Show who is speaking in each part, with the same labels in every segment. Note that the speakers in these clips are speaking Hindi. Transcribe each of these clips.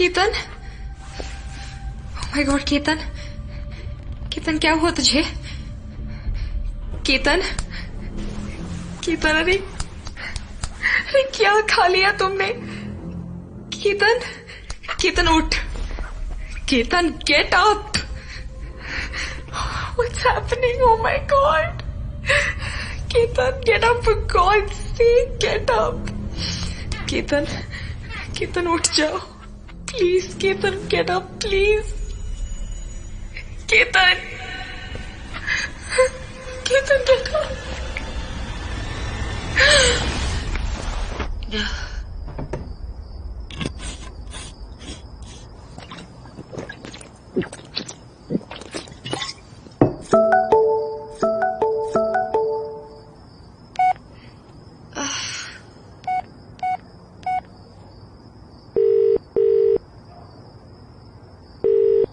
Speaker 1: केतन, माय गॉड केतन, केतन क्या हुआ तुझे? केतन, केतन, अरे अरे क्या खा लिया तुमने? केतन, केतन उठ, Ketan get up, what's happening? Oh my god, Ketan get up, for god's sake get up. Ketan, Ketan उठ जाओ please, Ketan get up please, Ketan, Ketan get up.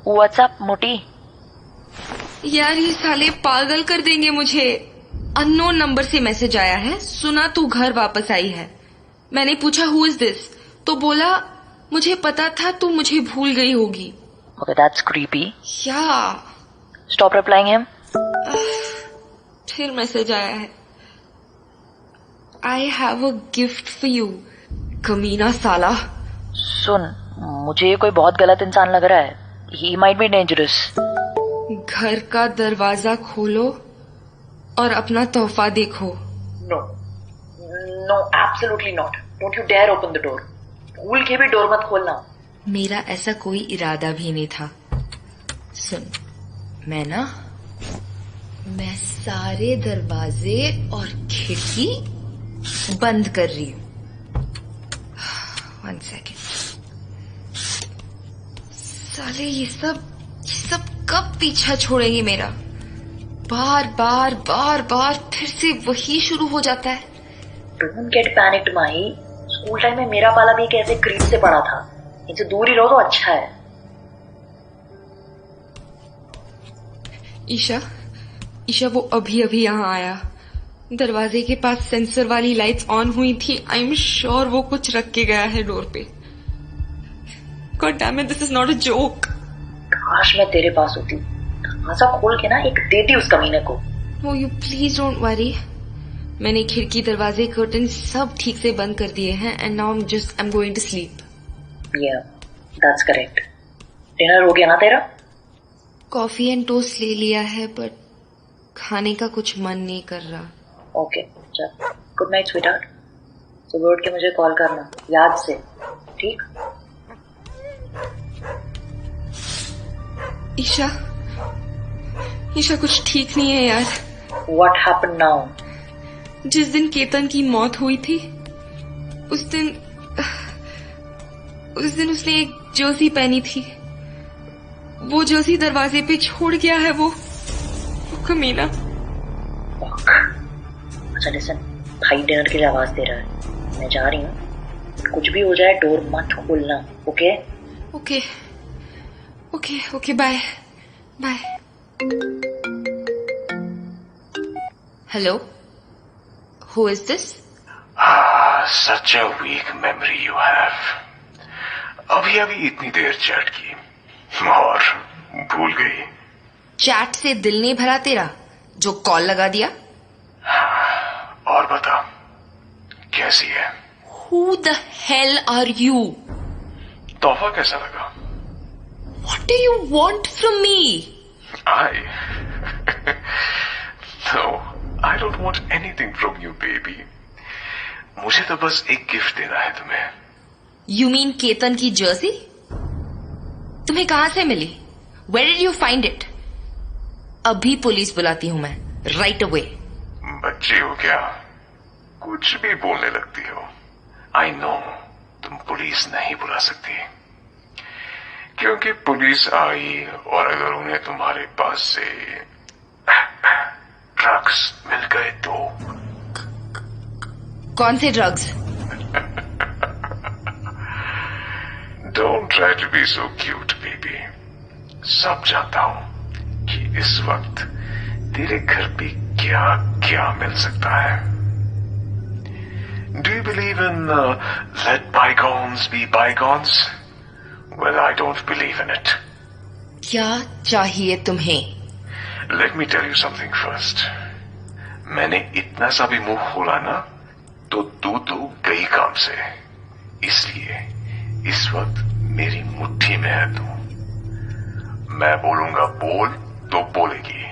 Speaker 2: What's up मोटी।
Speaker 1: यार ये साले पागल कर देंगे मुझे। अननोन नंबर से मैसेज आया है, सुना तू घर वापस आई है। मैंने पूछा हु इज दिस, तो बोला मुझे पता था तू मुझे भूल गई होगी।
Speaker 2: Okay that's creepy.
Speaker 1: या
Speaker 2: स्टॉप रिप्लाइंग हिम।
Speaker 1: फिर मैसेज आया है, I have a gift for you. कमीना साला।
Speaker 2: सुन, मुझे ये कोई बहुत गलत इंसान लग रहा है। He might be dangerous.
Speaker 1: घर का दरवाजा खोलो और अपना तोहफा देखो।
Speaker 2: No no, absolutely not. Don't you dare open the door. भूल के भी डोर मत खोलना।
Speaker 1: मेरा ऐसा कोई इरादा भी नहीं था। सुन, मैं सारे दरवाजे और खिड़की बंद कर रही हूं। 1 सेकेंड। साले ये सब कब पीछा छोड़ेंगे मेरा? बार बार फिर से वही शुरू हो जाता है।
Speaker 2: Don't get panicked Mahi. School time में मेरा पाला भी एक ऐसे क्रीप से पड़ा था। इनसे दूर ही रहो तो अच्छा है।
Speaker 1: ईशा वो अभी यहाँ आया। दरवाजे के पास सेंसर वाली लाइट्स ऑन हुई थी। आई एम श्योर वो कुछ रख के गया है डोर पे। God damn it, this is not a joke.
Speaker 2: काश मैं तेरे पास होती, दरवाजा खोल के ना एक देती उस कमीने को।
Speaker 1: No you please don't worry. मैंने खिड़की, दरवाजे, कर्टन सब ठीक से बंद कर दिए हैं and now I am going to sleep.
Speaker 2: Yeah that's correct. Dinner हो गया ना तेरा?
Speaker 1: कॉफी एंड टोस्ट ले लिया है बट खाने का कुछ मन नहीं कर रहा।
Speaker 2: ओके चल, गुड नाइट स्वीटहार्ट। सुबह उठ के मुझे कॉल करना याद से, ठीक?
Speaker 1: ईशा कुछ ठीक नहीं है यार।
Speaker 2: What happened now?
Speaker 1: जिस दिन केतन की मौत हुई थी उस दिन उसने एक जर्सी पहनी थी। वो जर्सी दरवाजे पे छोड़ गया है वो कमीना।
Speaker 2: अच्छा लिसन, भाई डिनर के लिए आवाज दे रहा है, मैं जा रही हूँ। कुछ भी हो जाए डोर मत खोलना। Okay
Speaker 1: okay okay okay, bye bye. Hello, who is this?
Speaker 3: Such a weak memory you have. अभी इतनी देर चैट की और भूल गई।
Speaker 1: चैट से दिल नहीं भरा तेरा जो कॉल लगा दिया?
Speaker 3: और बता, कैसी है?
Speaker 1: Who the hell are you?
Speaker 3: तोहफा कैसा लगा?
Speaker 1: What do you want from me?
Speaker 3: No, I don't want anything from you, baby. मुझे तो बस एक गिफ्ट देना है तुम्हें।
Speaker 1: You mean केतन की जर्सी? तुम्हें कहां से मिली? Where did you find it? अभी पुलिस बुलाती हूं मैं, right away.
Speaker 3: बच्ची हो क्या? कुछ भी बोलने लगती हो। I know, तुम पुलिस नहीं बुला सकती, क्योंकि पुलिस आई और अगर उन्हें तुम्हारे पास से ड्रग्स मिल गए तो।
Speaker 1: कौन से drugs?
Speaker 3: Don't try to be so cute, baby. सब जानता हूं कि इस वक्त तेरे घर पे क्या क्या मिल सकता है। Do you believe in let bygones be bygones? Well, I don't believe in it.
Speaker 1: क्या चाहिए तुम्हें?
Speaker 3: Let me tell you something first. मैंने इतना सा भी मुंह खोला ना तो तू गई काम से। इसलिए इस वक्त मेरी मुट्ठी में है तू। मैं बोलूंगा बोल तो बोलेगी,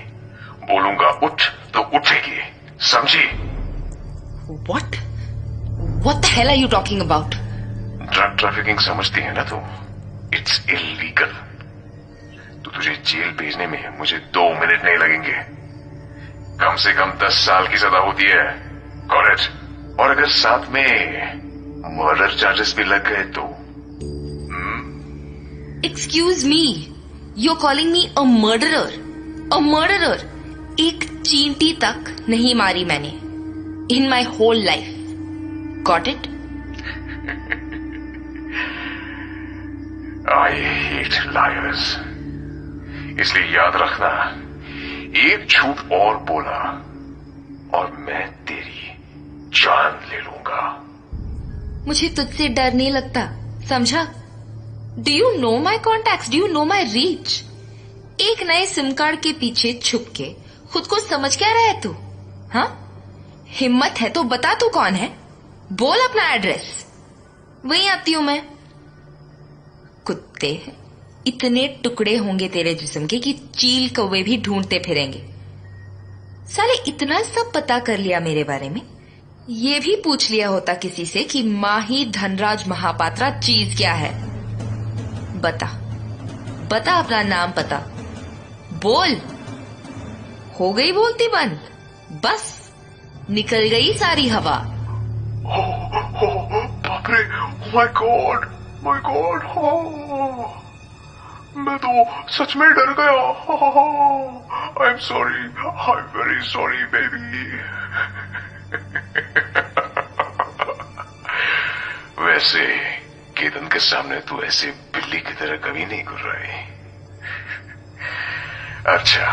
Speaker 3: बोलूंगा उठ तो उठेगी, समझी?
Speaker 1: What? What the hell are you talking about?
Speaker 3: Drug trafficking समझती है ना तू? It's illegal. तो तुझे जेल भेजने में मुझे 2 मिनट नहीं लगेंगे। कम से कम 10 साल की सजा होती है। Got it? और अगर साथ में मर्डर चार्जेस भी लग गए तो?
Speaker 1: Excuse me, you're calling me a murderer? A murderer? एक चींटी तक नहीं मारी मैंने in my whole life. Got it?
Speaker 3: I hate liars. इसलिए याद रखना, एक झूठ और बोला और मैं तेरी जान ले लूंगा।
Speaker 1: मुझे तुझसे डर नहीं लगता, समझा? Do you know my contacts? Do you know my reach? एक नए सिम कार्ड के पीछे छुप के खुद को समझ क्या रहा है तू? हाँ? हिम्मत है तो बता तू कौन है? बोल अपना एड्रेस, वहीं आती हूं मैं। कुत्ते, इतने टुकड़े होंगे तेरे जिस्म के कि चील कौवे भी ढूंढते फिरेंगे। साले इतना सब पता कर लिया मेरे बारे में, ये भी पूछ लिया होता किसी से कि माही धनराज महापात्रा चीज क्या है। बता बता अपना नाम पता, बोल। हो गई बोलती बंद, बस निकल गई सारी हवा।
Speaker 3: बाप रे, माय गॉड, माय गॉड, मैं तो सच में डर गया। I am sorry, I am very sorry baby. वैसे केतन के सामने तू ऐसे बिल्ली की तरह कभी नहीं घुर्राई। अच्छा,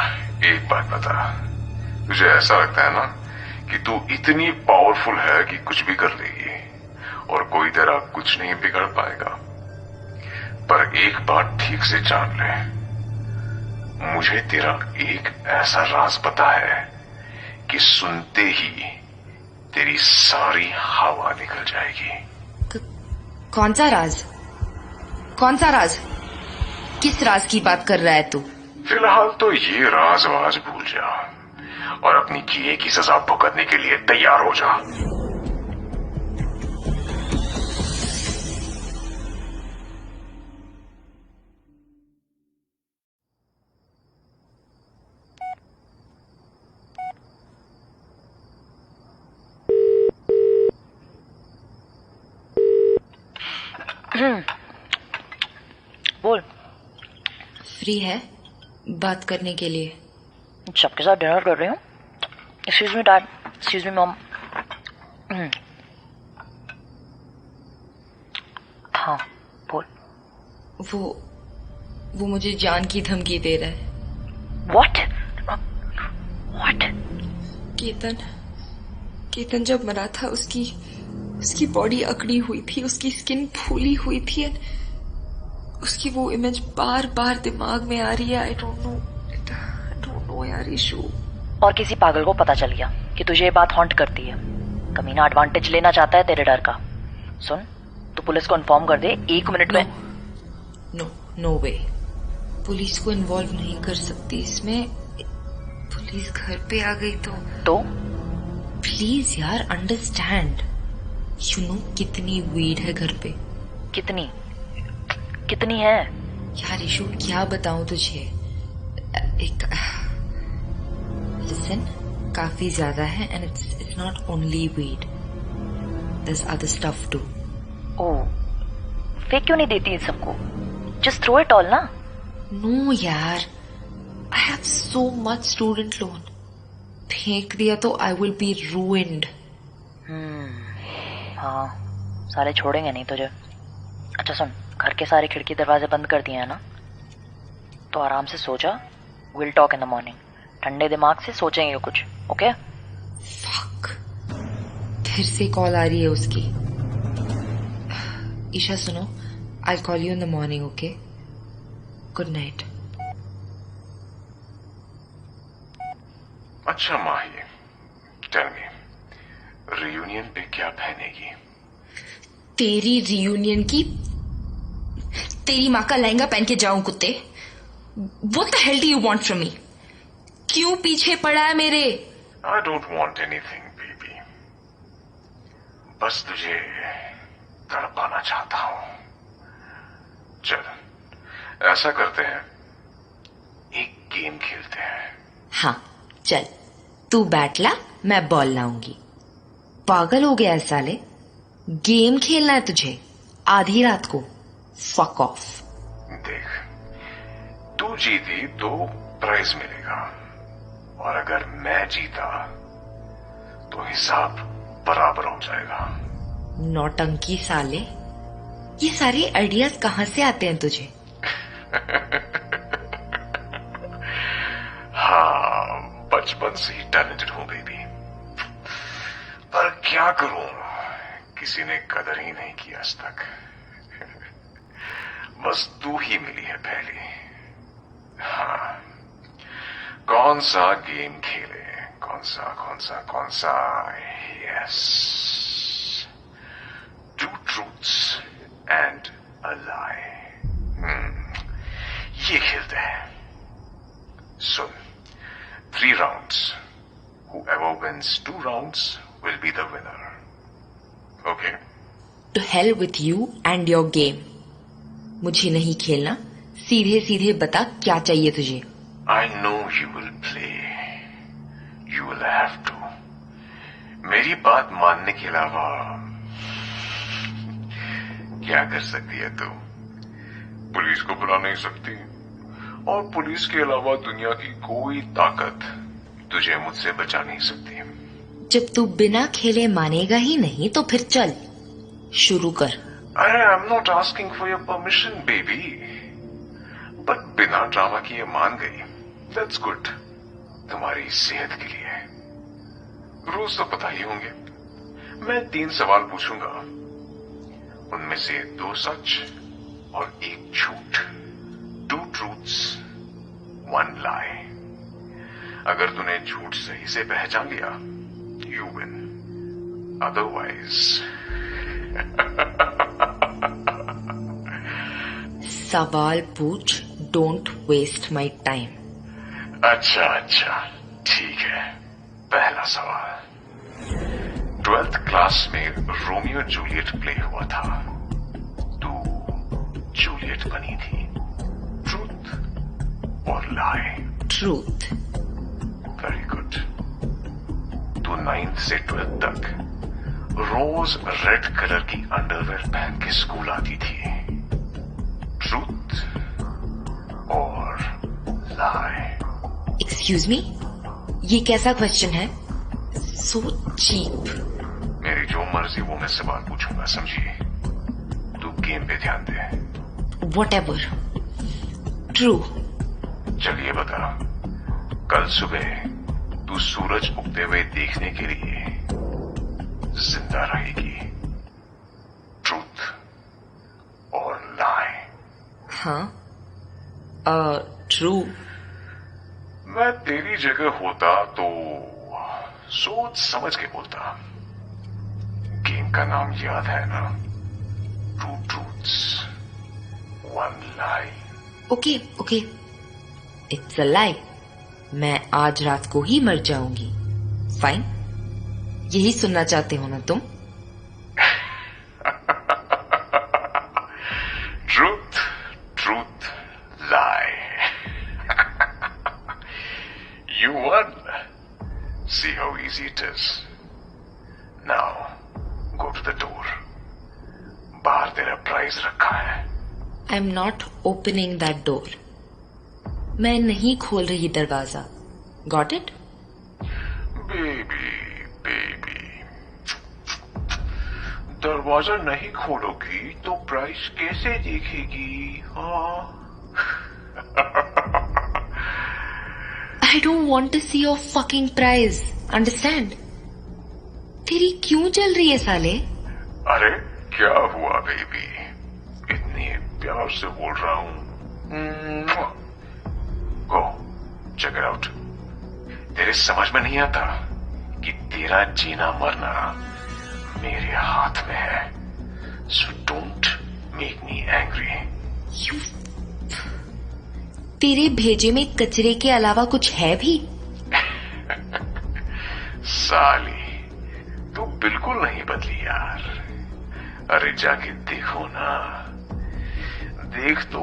Speaker 3: एक बात बता, तुझे ऐसा लगता है ना कि तू इतनी पावरफुल है कि कुछ भी कर लेगी और कोई तेरा कुछ नहीं बिगड़ पाएगा? पर एक बात ठीक से जान ले, मुझे तेरा एक ऐसा राज पता है कि सुनते ही तेरी सारी हवा निकल जाएगी।
Speaker 1: कौन सा राज? कौन सा राज? किस राज की बात कर रहा है तू?
Speaker 3: फिलहाल तो ये राज वाज भूल जा और अपनी किए की सजा भुगतने के लिए तैयार हो जा।
Speaker 2: बोल।
Speaker 1: फ्री है बात करने के लिए?
Speaker 2: सबके साथ डिनर कर रही हूँ। Excuse me dad, excuse me mom. हाँ बोल।
Speaker 1: वो मुझे जान की धमकी दे रहा है।
Speaker 2: What? What?
Speaker 1: केतन जब मरा था उसकी बॉडी अकड़ी हुई थी, उसकी स्किन फूली हुई थी, उसकी वो इमेज बार बार दिमाग में आ रही है। आई डोंट नो यार ईशू।
Speaker 2: और किसी पागल को पता चल गया कि तुझे ये बात हॉन्ट करती है। कमीना एडवांटेज लेना चाहता है तेरे डर का। सुन, तू पुलिस को इन्फॉर्म कर दे 1 मिनट में।
Speaker 1: नो वे, पुलिस को इन्वॉल्व नहीं कर सकती इसमें। पुलिस घर पे आ गई तो प्लीज यार अंडरस्टैंड। यू नो कितनी वीड है घर पे?
Speaker 2: कितनी है
Speaker 1: यार ईशू, क्या बताऊं तुझे। लिसन, काफी ज्यादा है and it's not only weed, there is other stuff too.
Speaker 2: Oh, फेक क्यों नहीं देती इन सबको? जस्ट थ्रो इट ऑल ना।
Speaker 1: नो यार, I have so much student loan. फेंक दिया तो आई विल बी रूइंड।
Speaker 2: हाँ, सारे छोड़ेंगे नहीं तुझे। अच्छा सुन, घर के सारे खिड़की दरवाजे बंद कर दिए हैं ना, तो आराम से सो जा। Will talk in the morning. ठंडे दिमाग से सोचेंगे कुछ, ओके?
Speaker 1: फक, फिर से कॉल आ रही है उसकी। ईशा सुनो, I'll call you in the morning, okay? Good night.
Speaker 3: अच्छा माही, टेल मी, रियूनियन पे क्या पहनेगी?
Speaker 1: तेरी रियूनियन की तेरी माँ का लहंगा पहन के जाऊं कुत्ते? What the hell do you want from me? क्यों पीछे पड़ा है मेरे?
Speaker 3: I don't want anything, baby. बस तुझे तड़पाना चाहता हूं. चल, ऐसा करते हैं, एक गेम खेलते हैं.
Speaker 1: हाँ, चल. तू बैट ला, मैं बॉल लाऊंगी. पागल हो गया है साले? गेम खेलना है तुझे आधी रात को? Fuck off.
Speaker 3: देख, तू जीती तो प्राइज मिलेगा, और अगर मैं जीता तो हिसाब बराबर हो जाएगा.
Speaker 1: नौटंकी साले, ये सारे आइडियाज कहाँ से आते हैं तुझे?
Speaker 3: हाँ, बचपन से ही टैलेंटेड हूं बेबी, पर क्या करूं, किसी ने कदर ही नहीं की आज तक. बस तू ही मिली है पहली. हाँ, कौन सा गेम खेले? कौन सा? Yes, two truths and a lie. ये खेलते हैं. सुन, 3 rounds. Whoever wins 2 rounds will be the winner. Okay?
Speaker 1: To hell with you and your game. मुझे नहीं खेलना. सीधे सीधे बता क्या चाहिए तुझे.
Speaker 3: I know you will play. You will have to. मेरी बात मानने के अलावा क्या कर सकती है तू? पुलिस को बुला नहीं सकती, और पुलिस के अलावा दुनिया की कोई ताकत तुझे मुझसे बचा नहीं सकती.
Speaker 1: जब तू बिना खेले मानेगा ही नहीं तो फिर चल शुरू कर.
Speaker 3: अरे, I am not asking for your permission baby, but बिना ड्रामा किए मान गई. That's good. तुम्हारी सेहत के लिए. रूल्स तो पता ही होंगे. मैं 3 सवाल पूछूंगा, उनमें से 2 सच और 1 झूठ. 2 ट्रूथ्स, 1 lie. अगर तूने झूठ सही से पहचान लिया, यू विन. अदरवाइज
Speaker 1: सवाल पूछ. Don't waste my time.
Speaker 3: अच्छा, ठीक है. पहला सवाल. 12th क्लास में रोमियो जूलियट प्ले हुआ था. तू जूलियट बनी थी. ट्रूथ और लाई?
Speaker 1: ट्रूथ.
Speaker 3: Very good. तू 9th से 12th तक रोज रेड कलर की अंडरवेयर पहन के स्कूल आती थी. ट्रूथ और लाई?
Speaker 1: एक्सक्यूज मी, ये कैसा क्वेश्चन है? So cheap.
Speaker 3: मेरी जो मर्जी वो मैं सवाल पूछूंगा, समझी? तू गेम पे ध्यान दे.
Speaker 1: Whatever. True.
Speaker 3: चलिए बता, कल सुबह तू सूरज उगते हुए देखने के लिए जिंदा रहेगी. ट्रूथ और लाई?
Speaker 1: हाँ. ट्रू.
Speaker 3: मैं तेरी जगह होता तो सोच समझ के बोलता. गेम का नाम याद है ना? 2 truths, 1 lie.
Speaker 1: Okay. It's a lie. मैं आज रात को ही मर जाऊंगी. फाइन. यही सुनना चाहते हो ना तुम?
Speaker 3: Truth, lie. You won. See how easy it is. Now, go to the door. बाहर तेरा प्राइज रखा है.
Speaker 1: I am not opening that door. मैं नहीं खोल रही दरवाजा. Got it?
Speaker 3: बेबी, दरवाजा नहीं खोलोगी तो प्राइस कैसे देखेगी? हाँ.
Speaker 1: I don't want to see your fucking prize. Understand? तेरी क्यों चल रही है साले?
Speaker 3: अरे क्या हुआ बेबी? इतनी प्यार से बोल रहा हूं। Go check it out. तेरे समझ में नहीं आता कि तेरा जीना मरना मेरे हाथ में है। So don't make me angry.
Speaker 1: तेरे भेजे में कचरे के अलावा कुछ है भी?
Speaker 3: साली तू बिल्कुल नहीं बदली यार। अरे जाके देखो ना, देख तो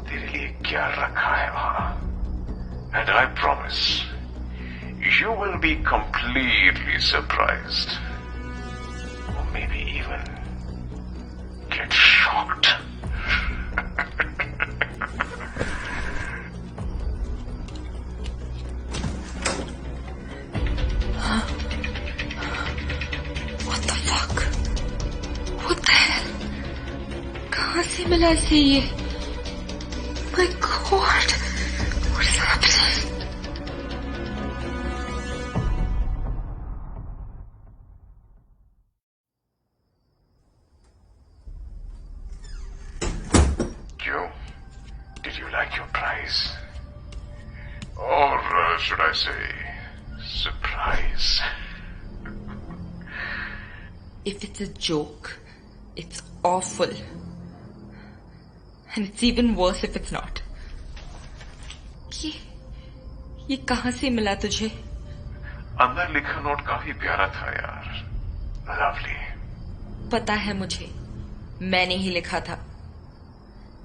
Speaker 3: तेरे लिए क्या रखा है वहां। And I promise you will be completely surprised, may be even get shocked.
Speaker 1: कहाँ से मिला इसे ये? My God, what's happening?
Speaker 3: क्यों? Did you like your prize? Or should I say surprise?
Speaker 1: If it's a joke, it's awful. And it's even worse if it's not. ये कहाँ से मिला तुझे?
Speaker 3: अंदर लिखा नोट काफी प्यारा था यार। लवली।
Speaker 1: पता है मुझे, मैंने ही लिखा था।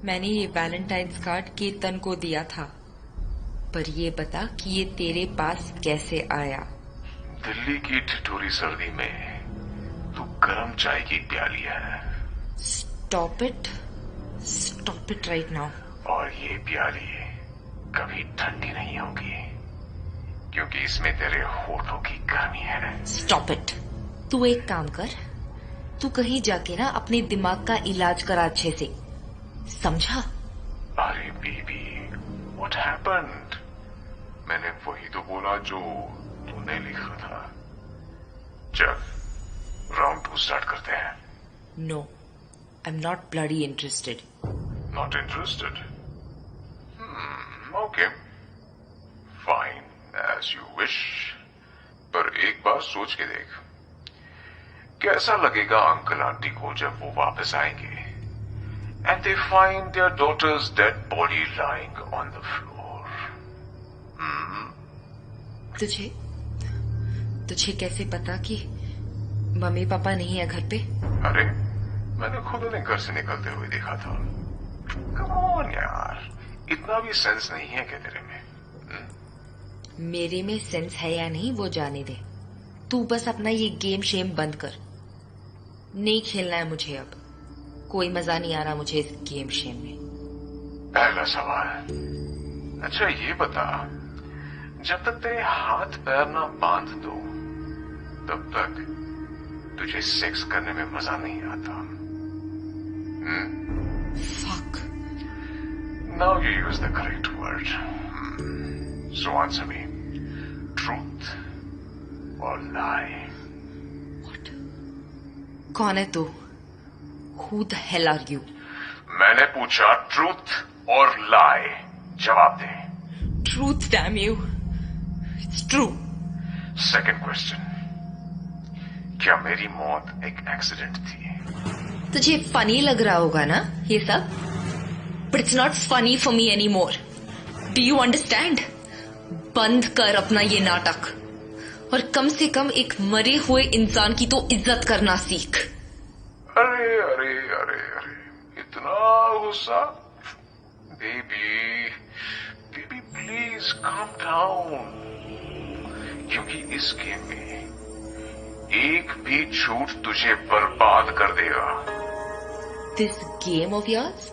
Speaker 1: मैंने ये वैलेंटाइंस कार्ड कीर्तन को दिया था। पर ये बता कि ये तेरे पास कैसे आया?
Speaker 3: दिल्ली की ठिठुरी सर्दी में तू गर्म चाय की प्याली है।
Speaker 1: Stop it right now.
Speaker 3: और ये प्याली कभी ठंडी नहीं होगी, क्योंकि इसमें तेरे होठों की गर्मी है।
Speaker 1: Stop it. तू एक काम कर, तू कहीं जाके ना अपने दिमाग का इलाज करा अच्छे से, समझा?
Speaker 3: अरे बेबी, what happened? मैंने वही तो बोला जो तूने लिखा था। चल, राउंड 2 स्टार्ट करते हैं।
Speaker 1: No, I'm not bloody interested.
Speaker 3: Not interested? Okay. Fine, as you wish. पर एक बार सोच के देख, कैसा लगेगा अंकल आंटी को जब वो वापस आएंगे and they find their daughter's dead body lying on the floor.
Speaker 1: तुझे कैसे पता कि मम्मी पापा नहीं है घर पे?
Speaker 3: अरे मैंने खुद उन्हें घर से निकलते हुए देखा था। Come on यार, इतना भी सेंस नहीं है क्या तेरे में?
Speaker 1: मेरे में सेंस है या नहीं वो जाने दे। तू बस अपना ये गेम शेम बंद कर। नहीं खेलना है मुझे अब। कोई मजा नहीं आ रहा मुझे इस गेम शेम में।
Speaker 3: पहला सवाल, अच्छा ये बता, जब तक तेरे हाथ पैर ना बांध दो तब तक तुझे सेक्स करने में मजा नहीं आता।
Speaker 1: Fuck.
Speaker 3: Now you use the correct word. So answer me. Truth or lie?
Speaker 1: What? कौन है तू? Who the hell are you?
Speaker 3: मैंने पूछा truth और lie. जवाब दे।
Speaker 1: Truth, damn you. It's true.
Speaker 3: Second question. क्या मेरी मौत एक एक्सीडेंट थी?
Speaker 1: तुझे फनी लग रहा होगा ना ये सब? But it's not funny for me anymore. Do you understand? बंद कर अपना ये नाटक और कम से कम एक मरे हुए इंसान की तो इज्जत करना सीख।
Speaker 3: अरे अरे अरे अरे, इतना गुस्सा? Baby baby please calm down, क्योंकि इस गेम में एक भी झूठ तुझे बर्बाद कर देगा।
Speaker 1: This game of yours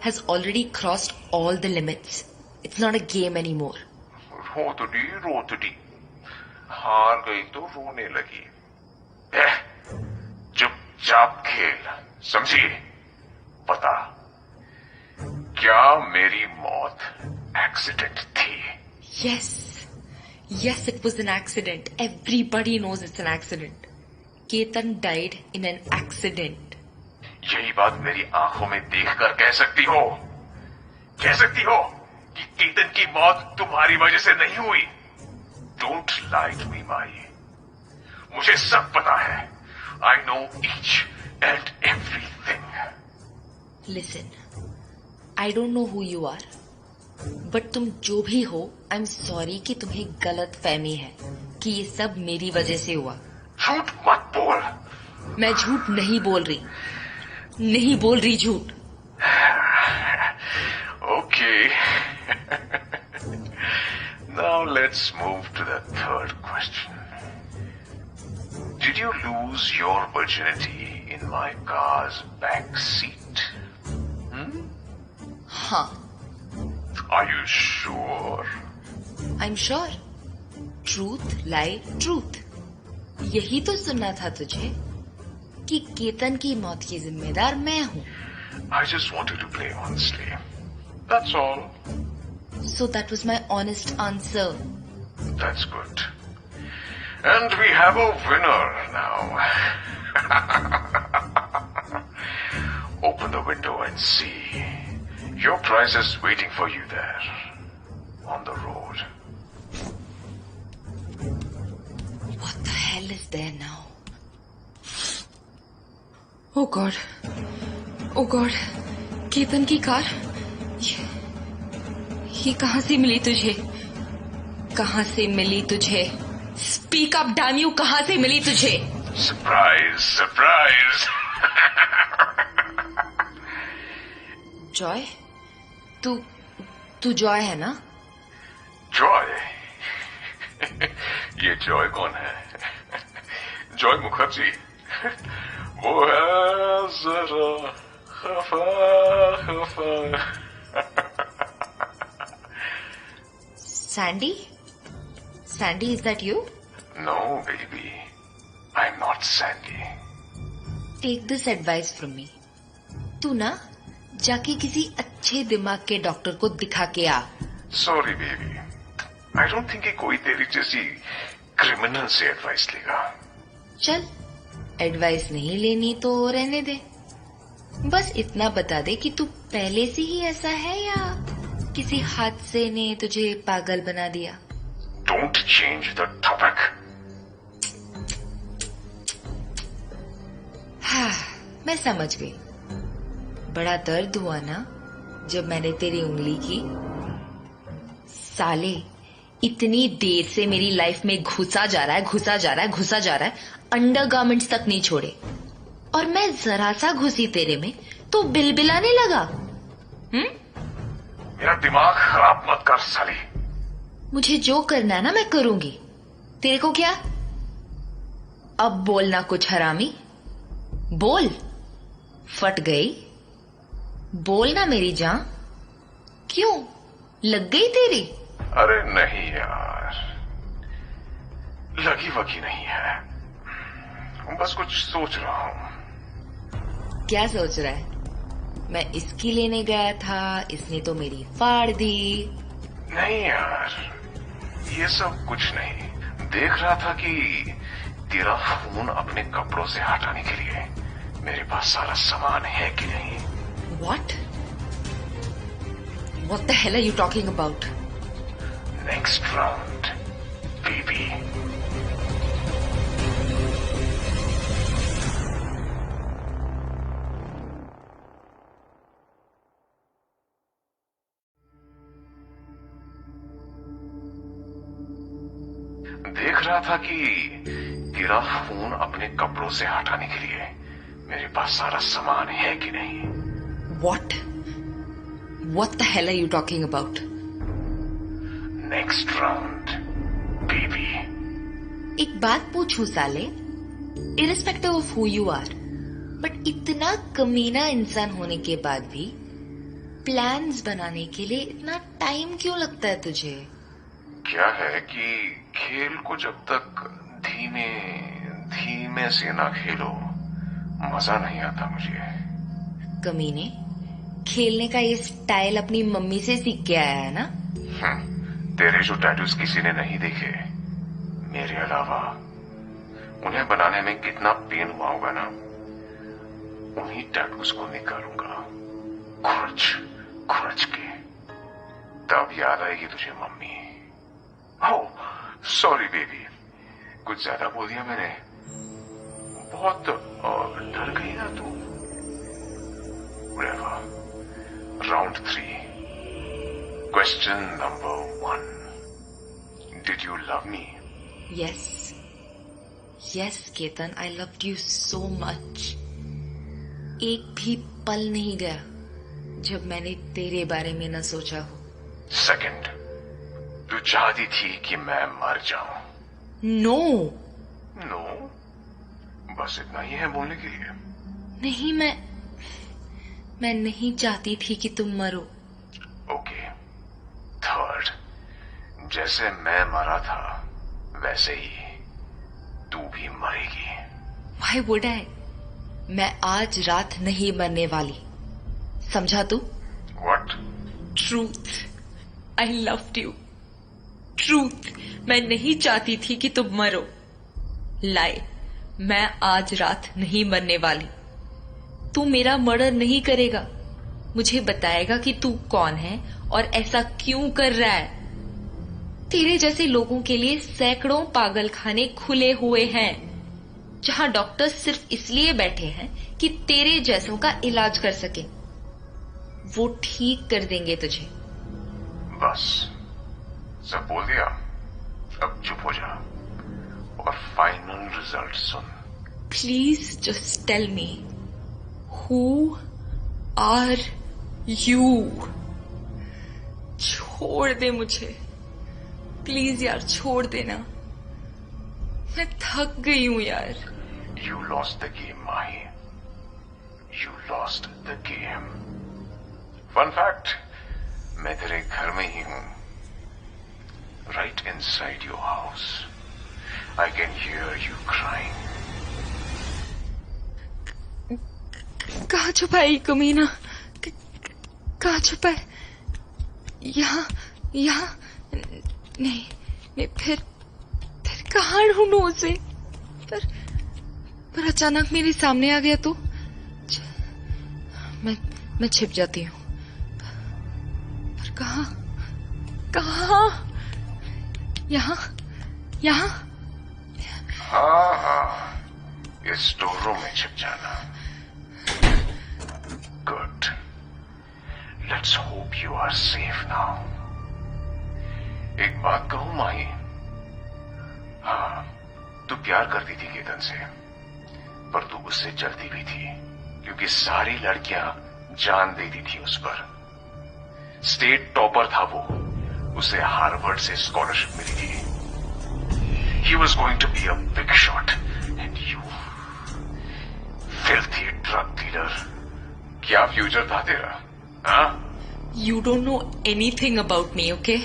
Speaker 1: has already crossed all the limits. It's not a game anymore.
Speaker 3: रोतडी हार गई तो रोने लगी। चुपचाप खेल, समझी? बता, क्या मेरी मौत एक्सीडेंट थी?
Speaker 1: Yes, it was an accident. Everybody knows it's an accident. Ketan died in an accident.
Speaker 3: यही बात मेरी आंखों में देखकर कह सकती हो कि केतन की मौत तुम्हारी वजह से नहीं हुई। Don't lie to me my. मुझे सब पता है। I know each and everything.
Speaker 1: Listen, I don't know who you are, but तुम जो भी हो, आई एम सॉरी कि तुम्हें गलत फहमी है कि ये सब मेरी वजह से हुआ।
Speaker 3: झूठ मत बोल।
Speaker 1: मैं झूठ नहीं बोल रही झूठ।
Speaker 3: Okay. Now let's move to the third question. Did you lose your virginity in my car's back seat?
Speaker 1: हाँ,
Speaker 3: Are you sure?
Speaker 1: I am sure. Truth lie truth. यही तो सुनना था तुझे कि केतन की मौत की जिम्मेदार मैं हूँ।
Speaker 3: I just wanted to play honestly. That's all.
Speaker 1: So that was my honest answer.
Speaker 3: That's good. And we have a winner now. Open the window and see. Your prize is waiting for you there. On the road.
Speaker 1: What the hell is there now? Oh God. Oh God. Ketan की कार। ये कहाँ से मिली तुझे? कहाँ से मिली तुझे? स्पीक अप डैम यू, कहाँ से मिली तुझे?
Speaker 3: Surprise, surprise.
Speaker 1: जॉय? तू जॉय है ना?
Speaker 3: जॉय? ये जॉय कौन है? जॉय मुखर्जी। वो है जरा खफा।
Speaker 1: Sandy? Sandy, is that you?
Speaker 3: No, baby. I'm not Sandy.
Speaker 1: Take this advice from me. तू ना जाके किसी अच्छे दिमाग के डॉक्टर को दिखा के आ।
Speaker 3: Sorry, baby. I don't think कि कोई तेरी जैसी क्रिमिनल से एडवाइस लेगा।
Speaker 1: चल, एडवाइस नहीं लेनी तो रहने दे। बस इतना बता दे कि तू पहले से ही ऐसा है या किसी हादसे ने तुझे पागल बना दिया।
Speaker 3: Don't change the topic.
Speaker 1: हाँ, मैं समझ गई। बड़ा दर्द हुआ ना जब मैंने तेरी उंगली की। साले, इतनी देर से मेरी लाइफ में घुसा जा रहा है, अंडरगारमेंट्स तक नहीं छोड़े, और मैं जरा सा घुसी तेरे में तो बिलबिलाने लगा।
Speaker 3: मेरा दिमाग खराब मत कर साली।
Speaker 1: मुझे जो करना है ना मैं करूंगी। तेरे को क्या? अब बोलना कुछ हरामी। बोल। फट गई? बोलना मेरी जान। क्यों, लग गई तेरी?
Speaker 3: अरे नहीं यार, लगी वगी नहीं है, बस कुछ सोच रहा हूँ।
Speaker 1: क्या सोच रहा है? मैं इसकी लेने गया था, इसने तो मेरी फाड़ दी।
Speaker 3: नहीं यार, ये सब कुछ नहीं। देख रहा था कि तेरा फोन अपने कपड़ों से हटाने के लिए मेरे पास सारा सामान है कि नहीं।
Speaker 1: What? What the hell are you talking about?
Speaker 3: Next round, baby. देख रहा था कि तेरा फोन अपने कपड़ों से हटाने के लिए मेरे पास सारा सामान है कि नहीं।
Speaker 1: What? What the hell are you talking about?
Speaker 3: Next round, baby.
Speaker 1: एक बात पूछूं साले, irrespective of who you are, but इतना कमीना इंसान होने के बाद भी प्लान्स बनाने के लिए इतना टाइम क्यों लगता है तुझे?
Speaker 3: क्या है कि खेल को जब तक धीमे धीमे से ना खेलो मजा नहीं आता मुझे।
Speaker 1: कमीने, खेलने का ये स्टाइल अपनी मम्मी से सीख के आया है ना?
Speaker 3: तेरे जो टैटूज किसी ने नहीं देखे मेरे अलावा, उन्हें बनाने में कितना पेन हुआ होगा ना। उन्हीं टैटूज को निकालूंगा, खुरच खुरच के। तब याद आएगी तुझे मम्मी। ओह सॉरी बेबी, कुछ ज्यादा बोल दिया मैंने। बहुत डर गई ना तू। Round 3, question number 1, did you love me?
Speaker 1: Yes yes Ketan, I loved you so much. एक भी पल नहीं गया जब मैंने तेरे बारे में न सोचा हो।
Speaker 3: सेकंड, तू चाहती थी कि मैं मर जाऊं?
Speaker 1: नो
Speaker 3: नो, बस इतना ही है बोलने के लिए?
Speaker 1: नहीं, मैं नहीं चाहती थी कि तुम मरो।
Speaker 3: ओके। थर्ड, जैसे मैं मरा था वैसे ही तू भी मरेगी।
Speaker 1: Why would I? मैं आज रात नहीं मरने वाली, समझा तू?
Speaker 3: What?
Speaker 1: Truth, I loved you. Truth, मैं नहीं चाहती थी कि तुम मरो। लाई, मैं आज रात नहीं मरने वाली। तू मेरा मर्डर नहीं करेगा, मुझे बताएगा कि तू कौन है और ऐसा क्यों कर रहा है। तेरे जैसे लोगों के लिए सैकड़ों पागलखाने खुले हुए हैं, जहां डॉक्टर सिर्फ इसलिए बैठे हैं कि तेरे जैसों का इलाज कर सके। वो ठीक कर देंगे तुझे।
Speaker 3: बस सब बोल दिया, अब चुप हो जा और फाइनल रिजल्ट सुन।
Speaker 1: Please just tell me, who are you? छोड़ दे मुझे, प्लीज यार, छोड़ देना। मैं थक गई हूं यार।
Speaker 3: You lost the game, Mahi. You lost the game. Fun fact, मैं तेरे घर में ही हूं. Right inside your house. I can hear you crying.
Speaker 1: कहाँ छुपाई कमीना? कहाँ छुपाए? यहाँ नहीं, फिर कहाँ ढूंढूं उसे? पर अचानक मेरे सामने आ गया तो मैं छिप जाती हूँ। पर कहाँ? यहाँ?
Speaker 3: हाँ, इस स्टोर रूम में छिप जाना। Good. Let's hope you are safe now. एक बात कहूं माही? हाँ, तू प्यार करती थी केतन से, पर तू उससे जलती भी थी, क्योंकि सारी लड़कियां जान देती थी उस पर। स्टेट टॉपर था वो, उसे हार्वर्ड से स्कॉलरशिप मिली थी। He was going to be a big shot, and you, filthy drug dealer, क्या फ्यूचर था तेरा? हाँ?
Speaker 1: You don't know anything about me, okay?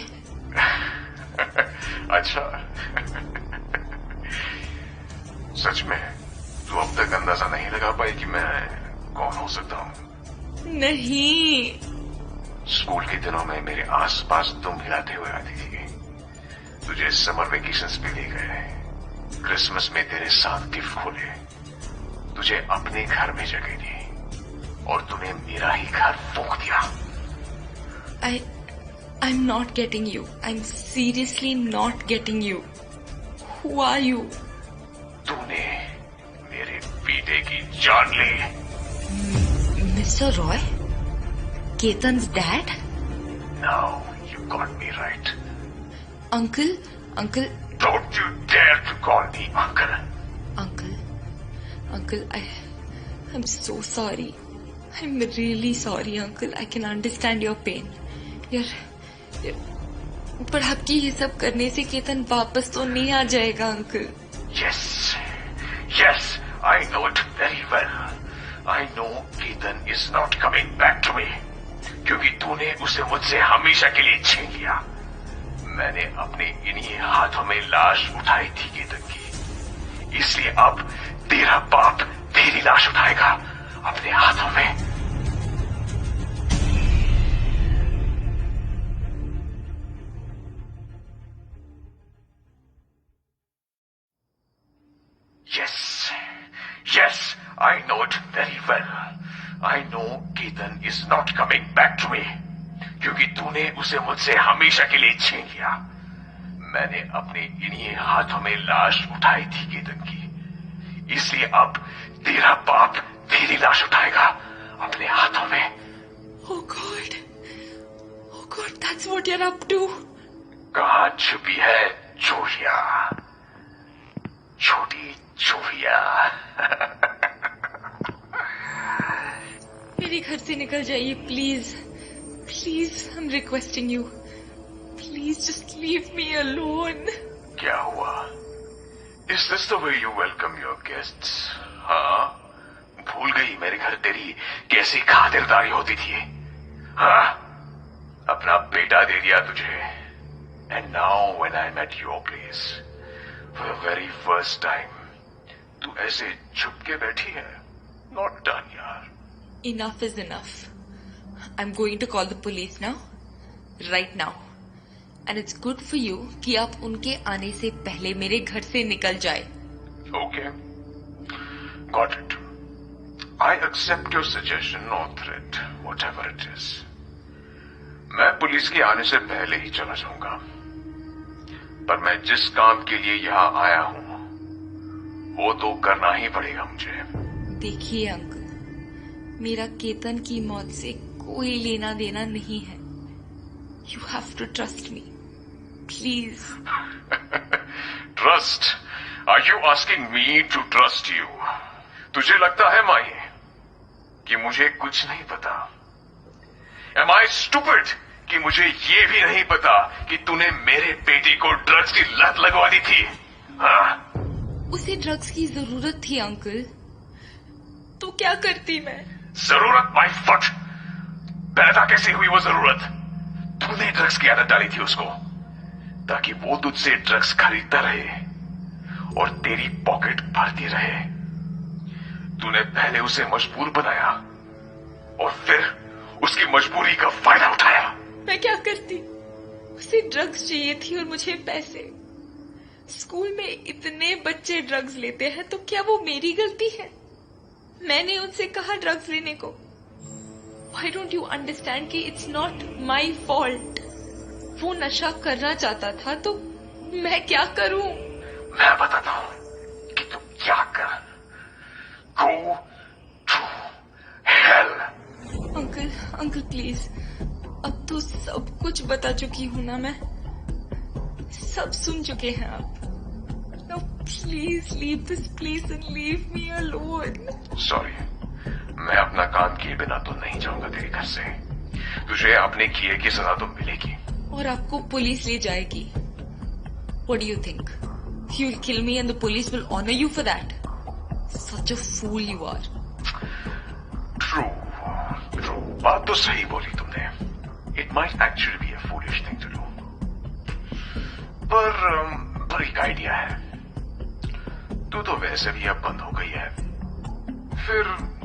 Speaker 3: अच्छा। सच में तू अब तक अंदाजा नहीं लगा पाई कि मैं कौन हो सकता हूँ?
Speaker 1: नहीं।
Speaker 3: स्कूल के दिनों में मेरे आसपास तुम हिलाते हुए आती थी। तुझे समर वेकेशंस पे ले गए, क्रिसमस में तेरे साथ गिफ्ट खोले, तुझे अपने घर में जगह दी और तूने मेरा ही घर फूंक दिया।
Speaker 1: I'm not getting you. I'm seriously not getting you. Who are you?
Speaker 3: तूने मेरे बेटे की जान ली।
Speaker 1: Mr. Roy? Ketan's dad?
Speaker 3: Now you got me right.
Speaker 1: Uncle?
Speaker 3: Don't you dare to call me uncle.
Speaker 1: Uncle, I'm so sorry. I'm really sorry, Uncle. I can understand your pain. पर आपकी ये सब करने से केतन वापस तो नहीं आ जाएगा, uncle.
Speaker 3: Yes, I know it very well. I know Ketan is not coming back to me. क्योंकि तूने उसे मुझसे हमेशा के लिए छीन लिया। मैंने अपने इन्हीं हाथों में लाश उठाई थी केतन की, इसलिए अब तेरा बाप तेरी लाश उठाएगा अपने हाथों में। Yes, I know it very well. I know Ketan is not coming back to me, क्योंकि तूने उसे मुझसे हमेशा के लिए छीन लिया। मैंने अपने इन्हीं हाथों में लाश उठाई थी केतन की, इसलिए अब तेरा बाप तेरी लाश उठाएगा अपने हाथों में।
Speaker 1: Oh God, that's what you're up to.
Speaker 3: कहाँ छुपी है चोरिया, छोटी चोरिया?
Speaker 1: मेरे घर से निकल जाइए please, please, I am requesting you, please just leave me alone.
Speaker 3: क्या हुआ? Is this the way you welcome your guests? हाँ, भूल गई मेरे घर तेरी कैसी खातिरदारी होती थी? हाँ, अपना बेटा दे दिया तुझे। And now when I'm at your place, for the very first time, तू ऐसे छुप के बैठी है? Not done यार।
Speaker 1: Enough is enough. I'm going to call the police now, right now. And it's good for you कि आप उनके आने से पहले मेरे घर से निकल जाए।
Speaker 3: Okay, got it. I accept your suggestion or threat, whatever it is. मैं पुलिस के आने से पहले ही चला जाऊंगा, पर मैं जिस काम के लिए यहाँ आया हूँ वो तो करना ही पड़ेगा मुझे।
Speaker 1: देखिए अंकल, मेरा केतन की मौत से कोई लेना देना नहीं है। You have to trust me, please.
Speaker 3: Trust? Are you asking me to trust you? तुझे लगता है माही कि मुझे कुछ नहीं पता? Am I stupid कि मुझे ये भी नहीं पता कि तूने मेरे बेटे को ड्रग्स की लत लगवा दी थी? हाँ?
Speaker 1: उसे ड्रग्स की जरूरत थी अंकल, तो क्या करती मैं?
Speaker 3: जरूरत माय फट, पैदा कैसे हुई वो जरूरत? तूने ड्रग्स की आदत डाली थी उसको ताकि वो तुझसे ड्रग्स खरीदता रहे और तेरी पॉकेट भरती रहे। तूने पहले उसे मजबूर बनाया और फिर उसकी मजबूरी का फायदा उठाया।
Speaker 1: मैं क्या करती? उसे ड्रग्स चाहिए थी और मुझे पैसे। स्कूल में इतने बच्चे ड्रग्स लेते हैं, तो क्या वो मेरी गलती है? मैंने उनसे कहा ड्रग्स लेने को। Why don't you understand कि it's not my fault? वो नशा करना चाहता था, तो मैं क्या करूं?
Speaker 3: मैं बताता हूं कि तुम क्या कर। Go to hell.
Speaker 1: Uncle please, अब तो सब कुछ बता चुकी हूँ ना मैं, सब सुन चुके हैं आप। Now please leave this place and leave me alone.
Speaker 3: Sorry, मैं अपना काम किए बिना तो नहीं जाऊंगा तेरे घर से। तुझे अपने किए की सजा तो मिलेगी।
Speaker 1: और आपको पुलिस ले जाएगी। What do you think? You'll kill me and the police will honor you for that? Such a fool you are.
Speaker 3: True. बात तो सही बोली तुमने। It might actually be a foolish thing to do. पर एक आइडिया है। तू तो वैसे भी अब बंद हो गई है, फिर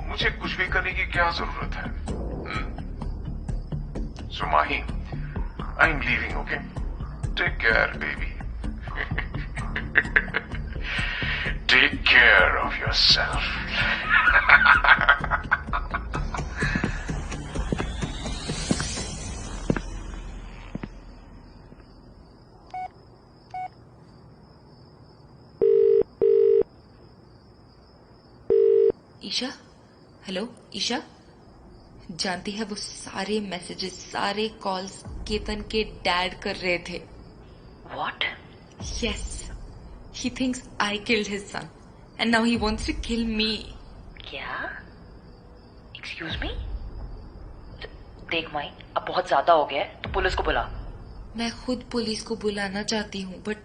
Speaker 3: मुझे कुछ भी करने की क्या जरूरत है? So Mahi, I'm leaving, okay? Take care, baby. Take care of yourself.
Speaker 1: Isha, hello Isha, जानती है वो सारे मैसेजेस, सारे कॉल्स केतन के डैड कर रहे थे।
Speaker 2: What?
Speaker 1: Yes, he thinks I killed his son and now he wants to kill me.
Speaker 2: क्या? Excuse me? देख माई, अब बहुत ज्यादा हो गया है, तो पुलिस को बुला।
Speaker 1: मैं खुद पुलिस को बुलाना चाहती हूँ, बट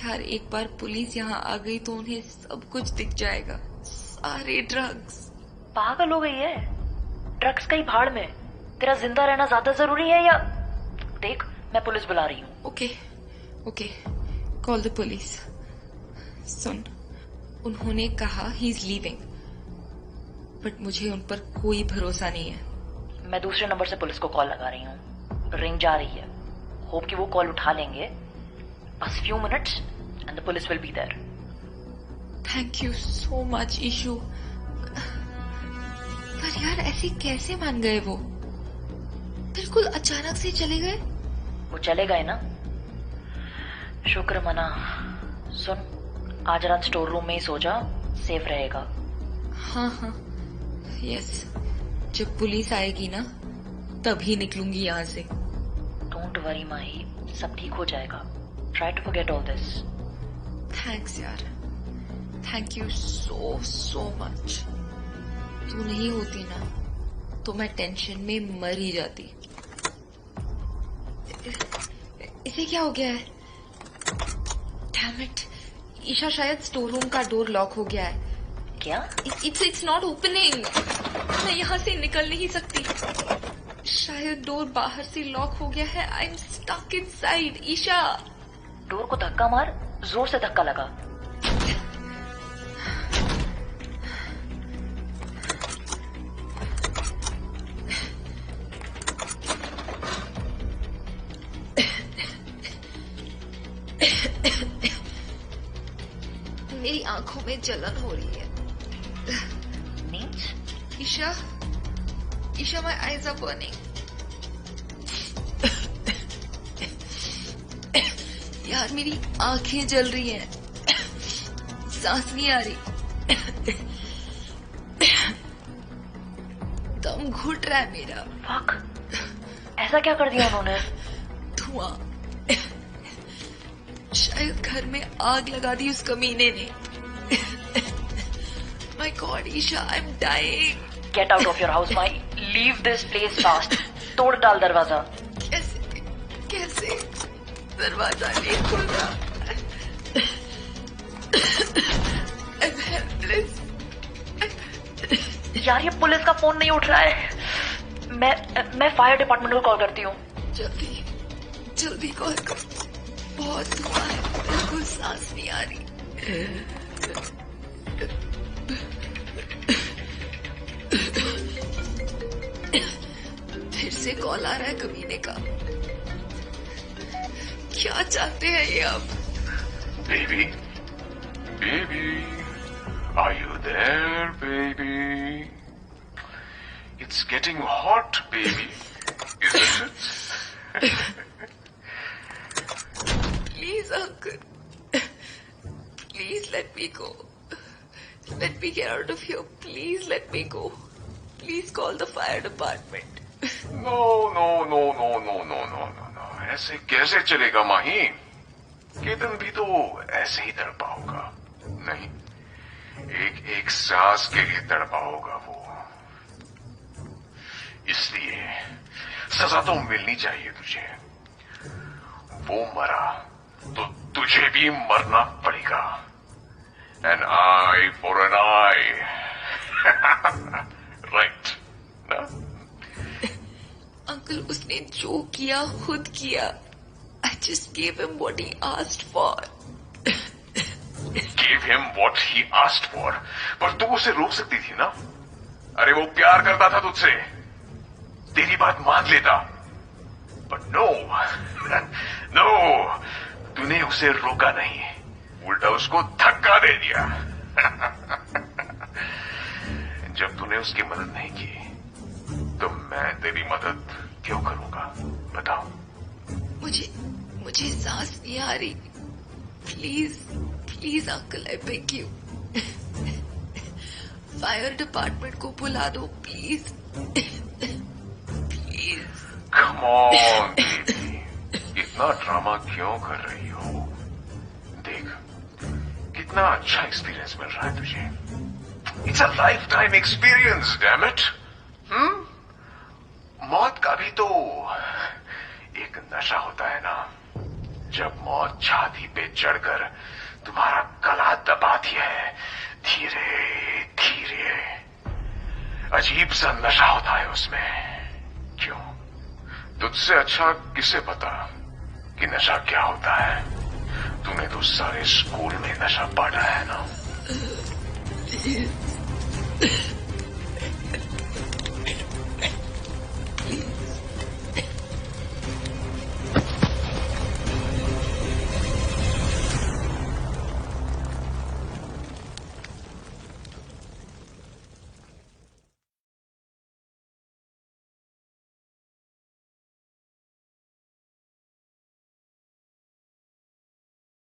Speaker 1: यार एक बार पुलिस यहाँ आ गई तो उन्हें सब कुछ दिख जाएगा। सारे ड्रग्स।
Speaker 2: पागल हो गई है? ड्रग्स कहीं भाड़ में, तेरा जिंदा रहना ज्यादा जरूरी है या? देख, मैं पुलिस बुला रही हूँ।
Speaker 1: Okay, call the police. सुन, उन्होंने कहा ही इज लीविंग, बट मुझे उन पर कोई भरोसा नहीं है।
Speaker 2: मैं दूसरे नंबर से पुलिस को कॉल लगा रही हूँ, रिंग जा रही है। होप कि वो कॉल उठा लेंगे। बस few minutes and the police will be there.
Speaker 1: Thank you so much, Ishu. पर यार ऐसे कैसे मान गए वो? बिल्कुल अचानक से चले गए।
Speaker 2: वो चले गए ना, शुक्र मना। सुन, आज रात स्टोर रूम में ही सो जा, सेफ रहेगा।
Speaker 1: हाँ हाँ, यस। जब पुलिस आएगी ना तभी निकलूंगी यहाँ से।
Speaker 2: डोंट वरी माही, सब ठीक हो जाएगा। Try to forget all this.
Speaker 1: Thanks यार, thank you so so much. तू नहीं होती ना तो मैं टेंशन में मर ही जाती। इसे क्या हो गया है? डैम इट, ईशा शायद स्टोर रूम का डोर लॉक हो गया है।
Speaker 2: क्या?
Speaker 1: It's not opening. मैं यहाँ से निकल नहीं सकती। शायद डोर बाहर से लॉक हो गया है। I am stuck inside. Isha,
Speaker 2: door को धक्का मार, जोर से धक्का लगा।
Speaker 1: मेरी आंखों में जलन हो रही है।
Speaker 2: Means?
Speaker 1: Isha, Isha, my eyes are burning. यार मेरी आंखें जल रही हैं, सांस नहीं आ रही, दम घुट रहा है मेरा।
Speaker 2: फक, ऐसा क्या कर दिया उन्होंने?
Speaker 1: धुआं। शायद घर में आग लगा दी उस कमीने ने। My god Isha, I am dying.
Speaker 2: Get out of your house my, leave this place fast. तोड़ डाल दरवाजा।
Speaker 1: कैसे कैसे? दरवाजा नहीं खुल रहा। I'm helpless.
Speaker 2: यार ये पुलिस का फोन नहीं उठ रहा है। मैं फायर डिपार्टमेंट को कॉल करती हूँ।
Speaker 1: जल्दी जल्दी कॉल कर। बहुत धुआं है, बिल्कुल सांस नहीं आ रही। फिर से कॉल आ रहा है कमीने का। क्या चाहते हैं ये अब?
Speaker 3: Baby, baby, are you there, baby? It's getting hot, baby, isn't it?
Speaker 1: Please, uncle. Please let me go. Let me get out of here. Please let me go. Please call the fire department.
Speaker 3: No, no, no, no, no, no, no, no, no. ऐसे कैसे चलेगा माही? केतन भी तो ऐसे ही तड़पा होगा। नहीं, एक एक सांस के लिए तड़पा होगा वो। इसलिए सजा तो मिलनी चाहिए तुझे। वो मरा तो तुझे भी मरना पड़ेगा। An eye for an eye. Right? ना?
Speaker 1: अंकल, उसने जो किया खुद किया। I just gave him what he asked for.
Speaker 3: Gave him what he asked for. पर तू उसे रोक सकती थी ना? अरे वो प्यार करता था तुझसे, तेरी बात मान लेता। But no, no, तूने उसे रोका नहीं, उल्टा उसको धक्का दे दिया। जब तूने उसकी मदद नहीं की तो मैं तेरी मदद क्यों करूंगा? बताओ।
Speaker 1: मुझे सांस नहीं आ रही। Please please uncle, I beg you. Fire department को बुला दो please. Please.
Speaker 3: Come on, baby. इतना ड्रामा क्यों कर रही हो? देख, कितना अच्छा एक्सपीरियंस मिल रहा है तुझे। It's a lifetime experience, damn it. मौत का भी तो एक नशा होता है ना, जब मौत छाती पे चढ़कर तुम्हारा गला दबाती है धीरे धीरे। अजीब सा नशा होता है उसमें। क्यों? तुझसे अच्छा किसे पता कि नशा क्या होता है? तूने तो सारे स्कूल में नशा पढ़ा है ना।